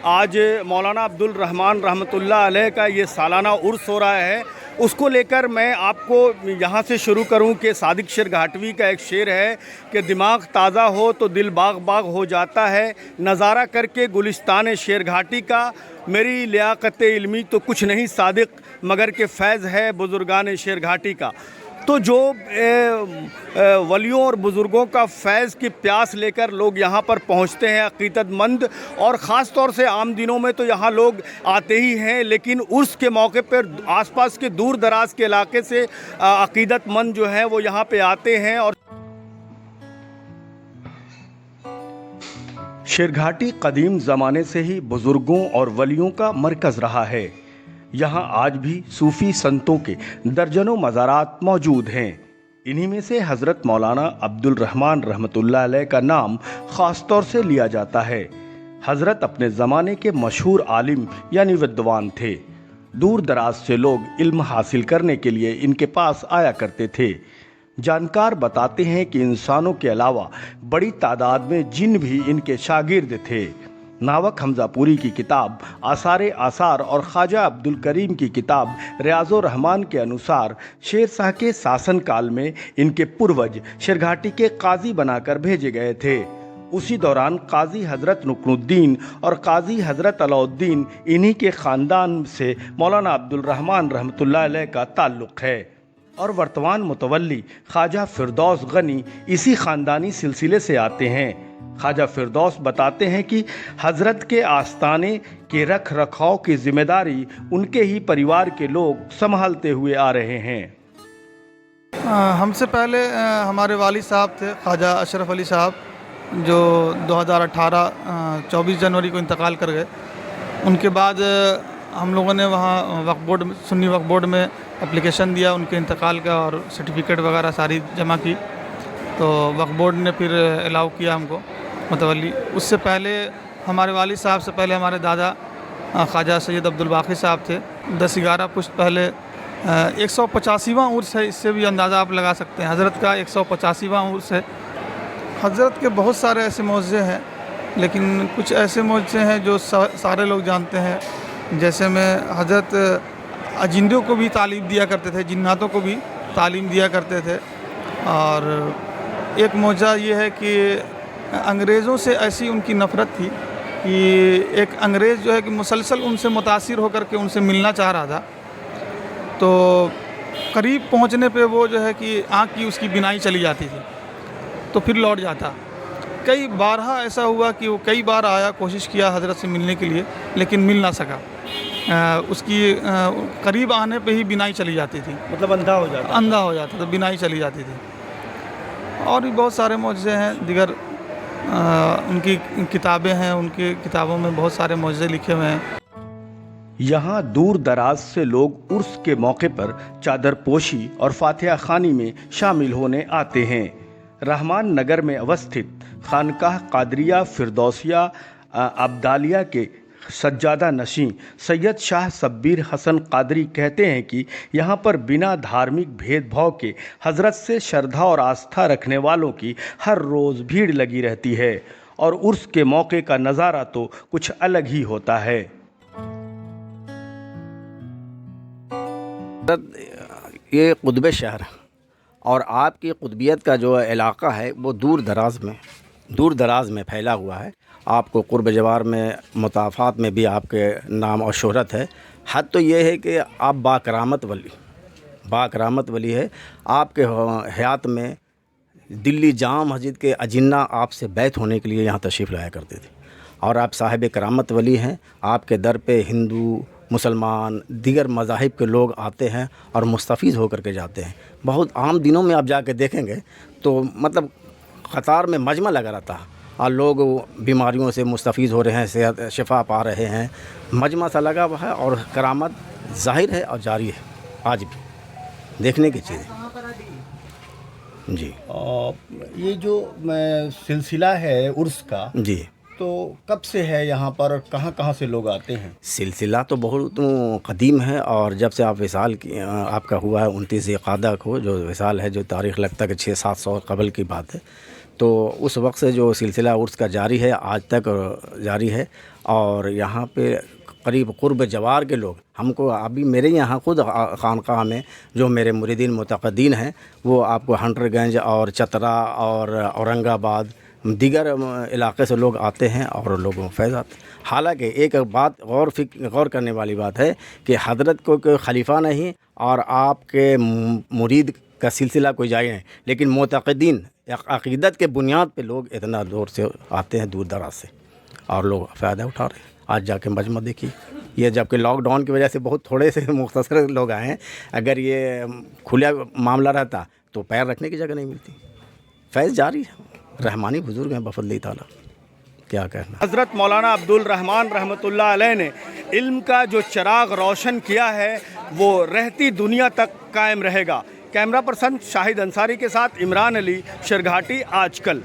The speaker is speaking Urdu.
آج مولانا عبدالرحمن رحمۃ اللہ علیہ کا یہ سالانہ عرس ہو رہا ہے، اس کو لے کر میں آپ کو یہاں سے شروع کروں کہ صادق شیر گھاٹوی کا ایک شعر ہے کہ دماغ تازہ ہو تو دل باغ باغ ہو جاتا ہے، نظارہ کر کے گلستان شیر گھاٹی کا، میری لیاقت علمی تو کچھ نہیں صادق مگر کہ فیض ہے بزرگان شیر گھاٹی کا۔ تو جو ولیوں اور بزرگوں کا فیض کی پیاس لے کر لوگ یہاں پر پہنچتے ہیں عقیدت مند، اور خاص طور سے عام دنوں میں تو یہاں لوگ آتے ہی ہیں، لیکن عرس کے موقع پر آس پاس کے دور دراز کے علاقے سے عقیدت مند جو ہیں وہ یہاں پہ آتے ہیں۔ اور شیر گھاٹی قدیم زمانے سے ہی بزرگوں اور ولیوں کا مرکز رہا ہے۔ یہاں آج بھی صوفی سنتوں کے درجنوں مزارات موجود ہیں۔ انہی میں سے حضرت مولانا عبدالرحمن رحمۃ اللہ علیہ کا نام خاص طور سے لیا جاتا ہے۔ حضرت اپنے زمانے کے مشہور عالم یعنی ودوان تھے۔ دور دراز سے لوگ علم حاصل کرنے کے لیے ان کے پاس آیا کرتے تھے۔ جانکار بتاتے ہیں کہ انسانوں کے علاوہ بڑی تعداد میں جن بھی ان کے شاگرد تھے۔ ناوک حمزہ پوری کی کتاب آثار اور خواجہ عبدالکریم کی کتاب ریاض الرحمن کے انوسار شیر شاہ کے ساسن کال میں ان کے پروج شیر گھاٹی کے قاضی بنا کر بھیجے گئے تھے۔ اسی دوران قاضی حضرت رکن الدین اور قاضی حضرت علاء الدین انہی کے خاندان سے مولانا عبدالرحمن رحمۃ اللہ علیہ کا تعلق ہے، اور ورتمان متولی خواجہ فردوس غنی اسی خاندانی سلسلے سے آتے ہیں۔ خواجہ فردوس بتاتے ہیں کہ حضرت کے آستانے کے رکھ رکھاؤ کی ذمہ داری ان کے ہی پریوار کے لوگ سنبھالتے ہوئے آ رہے ہیں۔ ہم سے پہلے ہمارے والد صاحب تھے خواجہ اشرف علی صاحب، جو 2018 24 جنوری کو انتقال کر گئے۔ ان کے بعد ہم لوگوں نے وہاں وقف بورڈ سنی وقف بورڈ میں اپلیکیشن دیا ان کے انتقال کا، اور سرٹیفکیٹ وغیرہ ساری جمع کی، تو وقف بورڈ نے پھر الاؤ کیا ہم کو متولی۔ اس سے پہلے ہمارے والد صاحب سے پہلے ہمارے دادا خواجہ سید عبدالباقی صاحب تھے۔ 10-11 پشت پہلے 185واں عرس ہے، اس سے بھی اندازہ آپ لگا سکتے ہیں، حضرت کا 185واں عرس ہے۔ حضرت کے بہت سارے ایسے معجزے ہیں، لیکن کچھ ایسے معجزے ہیں جو سارے لوگ جانتے ہیں، جیسے میں حضرت اجندوں کو بھی تعلیم دیا کرتے تھے، جناتوں کو بھی تعلیم دیا کرتے تھے۔ اور ایک معجزہ یہ ہے کہ انگریزوں سے ایسی ان کی نفرت تھی کہ ایک انگریز جو ہے کہ مسلسل ان سے متاثر ہو کر کے ان سے ملنا چاہ رہا تھا، تو قریب پہنچنے پہ وہ جو ہے کہ آنکھ کی اس کی بینائی چلی جاتی تھی، تو پھر لوٹ جاتا۔ کئی بارہا ایسا ہوا کہ وہ کئی بار آیا، کوشش کیا حضرت سے ملنے کے لیے، لیکن مل نہ سکا۔ اس کی قریب آنے پہ ہی بینائی چلی جاتی تھی، مطلب اندھا ہو جاتا تو بینائی چلی جاتی تھی۔ اور بھی بہت سارے معجزے ہیں دیگر، ان کی کتابیں ہیں، ان کی کتابوں میں بہت سارے معجزے لکھے ہوئے ہیں۔ یہاں دور دراز سے لوگ عرس کے موقع پر چادر پوشی اور فاتحہ خوانی میں شامل ہونے آتے ہیں۔ رحمان نگر میں اوستھت خانقاہ قادریہ فردوسیہ ابدالیہ کے سجادہ نشین سید شاہ شبیر حسن قادری کہتے ہیں کہ یہاں پر بنا دھارمک بھید بھاؤ کے حضرت سے شردھا اور آستھا رکھنے والوں کی ہر روز بھیڑ لگی رہتی ہے، اور عرس کے موقع کا نظارہ تو کچھ الگ ہی ہوتا ہے۔ یہ قطب شہر اور آپ کی قطبیت کا جو علاقہ ہے وہ دور دراز میں پھیلا ہوا ہے۔ آپ کو قرب جوار میں مطافات میں بھی آپ کے نام اور شہرت ہے۔ حد تو یہ ہے کہ آپ با کرامت ولی ہے۔ آپ کے حیات میں دلی جامع مسجد کے اجنہ آپ سے بیعت ہونے کے لیے یہاں تشریف لایا کرتے تھے، اور آپ صاحب کرامت ولی ہیں۔ آپ کے در پہ ہندو، مسلمان، دیگر مذاہب کے لوگ آتے ہیں اور مستفیض ہو کر کے جاتے ہیں۔ بہت عام دنوں میں آپ جا کے دیکھیں گے تو مطلب قطار میں مجمع لگا رہتا ہے، اور لوگ بیماریوں سے مستفیض ہو رہے ہیں، صحت شفا پا رہے ہیں، مجمع سا لگا ہوا ہے، اور کرامت ظاہر ہے اور جاری ہے آج بھی دیکھنے کی چیز ہے۔ جی یہ جو سلسلہ ہے عرس کا، جی، تو کب سے ہے یہاں پر، کہاں کہاں سے لوگ آتے ہیں؟ سلسلہ تو بہت قدیم ہے، اور جب سے آپ وصال کی آپ کا ہوا ہے 29 ذی القعدہ کو جو وصال ہے، جو تاریخ لگتا ہے کہ 600-700 قبل کی بات ہے، تو اس وقت سے جو سلسلہ عرس کا جاری ہے آج تک جاری ہے، اور یہاں پہ قریب قرب جوار کے لوگ ہم کو ابھی میرے یہاں خود خانقاہ میں جو میرے مریدین متقدین ہیں وہ آپ کو ہنٹر گنج اور چترا اور اورنگ آباد دیگر علاقے سے لوگ آتے ہیں اور لوگوں کو فیض آتے ہیں۔ حالانکہ ایک بات غور کرنے والی بات ہے کہ حضرت کو کوئی خلیفہ نہیں اور آپ کے مرید کا سلسلہ کوئی جاری نہیں، لیکن معتقدین عقیدت کے بنیاد پہ لوگ اتنا دور سے آتے ہیں، دور دراز سے، اور لوگ فائدہ اٹھا رہے ہیں۔ آج جا کے مجمع دیکھیے، یہ جبکہ لاک ڈاؤن کی وجہ سے بہت تھوڑے سے مختصر لوگ آئے ہیں، اگر یہ کھلا معاملہ رہتا تو پیر رکھنے کی جگہ نہیں ملتی۔ فیض جاری ہے، رحمانی بزرگ ہیں بفضل تعالیٰ، کیا کہنا۔ حضرت مولانا عبد الرحمن رحمۃ اللہ علیہ نے علم کا جو چراغ روشن کیا ہے وہ رہتی دنیا تک قائم رہے گا۔ کیمرہ پرسن شاہد انصاری کے ساتھ عمران علی، شرگھاٹی آج کل۔